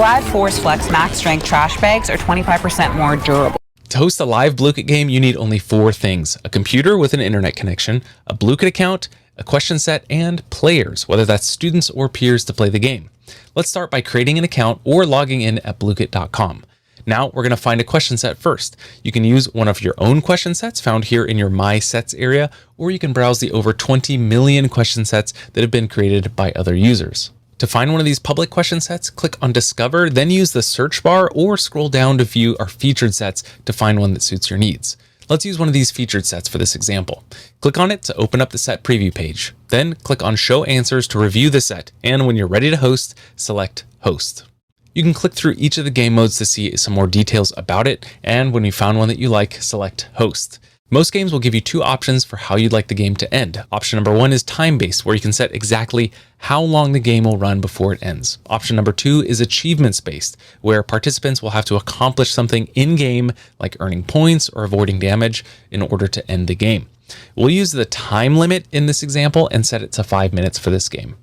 Glad Force Flex max strength trash bags are 25% more durable. To host a live Bluekit game, you need only 4 things: a computer with an internet connection, a Bluekit account, a question set, and players, whether that's students or peers to play the game. Let's start by creating an account or logging in at Bluekit.com. Now we're going to find a question set first. You can use one of your own question sets found here in your My Sets area, or you can browse the over 20 million question sets that have been created by other users. To find one of these public question sets, click on Discover, then use the search bar or scroll down to view our featured sets to find one that suits your needs. Let's use one of these featured sets for this example. Click on it to open up the set preview page. Then click on Show Answers to review the set, and when you're ready to host, select Host. You can click through each of the game modes to see some more details about it, and when you found one that you like, select Host. Most games will give you 2 options for how you'd like the game to end. Option number 1 is time-based, where you can set exactly how long the game will run before it ends. Option number 2 is achievements-based, where participants will have to accomplish something in-game, like earning points or avoiding damage, in order to end the game. We'll use the time limit in this example and set it to 5 minutes for this game.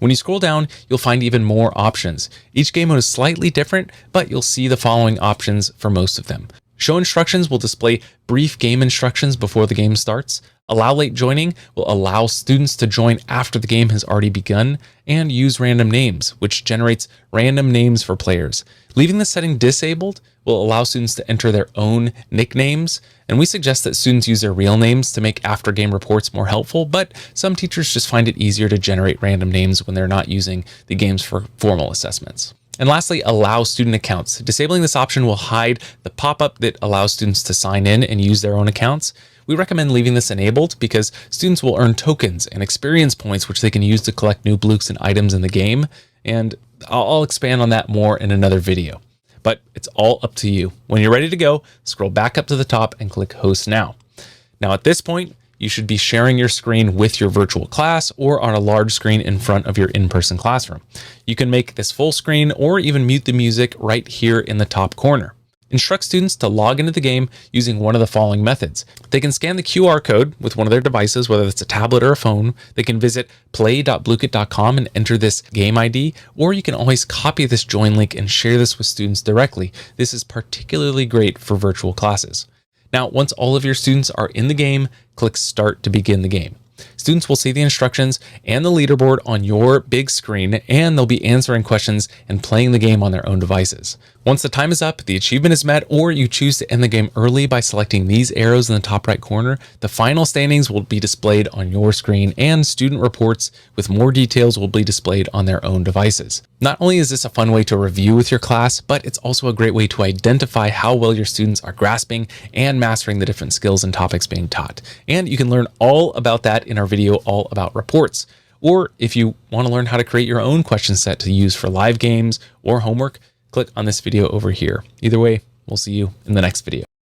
When you scroll down, you'll find even more options. Each game mode is slightly different, but you'll see the following options for most of them. Show instructions will display brief game instructions before the game starts. Allow late joining will allow students to join after the game has already begun, and use random names, which generates random names for players. Leaving this setting disabled will allow students to enter their own nicknames, and we suggest that students use their real names to make after-game reports more helpful, but some teachers just find it easier to generate random names when they're not using the games for formal assessments. And lastly, allow student accounts. Disabling this option will hide the pop-up that allows students to sign in and use their own accounts. We recommend leaving this enabled because students will earn tokens and experience points which they can use to collect new Blukes and items in the game, and I'll expand on that more in another video. But it's all up to you. When you're ready to go, scroll back up to the top and click Host Now. Now at this point, you should be sharing your screen with your virtual class or on a large screen in front of your in-person classroom. You can make this full screen or even mute the music right here in the top corner. Instruct students to log into the game using one of the following methods. They can scan the QR code with one of their devices, whether it's a tablet or a phone. They can visit play.bluekit.com and enter this game ID, or you can always copy this join link and share this with students directly. This is particularly great for virtual classes. Now, once all of your students are in the game, click Start to begin the game. Students will see the instructions and the leaderboard on your big screen, and they'll be answering questions and playing the game on their own devices. Once the time is up, the achievement is met, or you choose to end the game early by selecting these arrows in the top right corner, the final standings will be displayed on your screen, and student reports with more details will be displayed on their own devices. Not only is this a fun way to review with your class, but it's also a great way to identify how well your students are grasping and mastering the different skills and topics being taught. And you can learn all about that in our video all about reports. Or if you want to learn how to create your own question set to use for live games or homework, click on this video over here. Either way, we'll see you in the next video.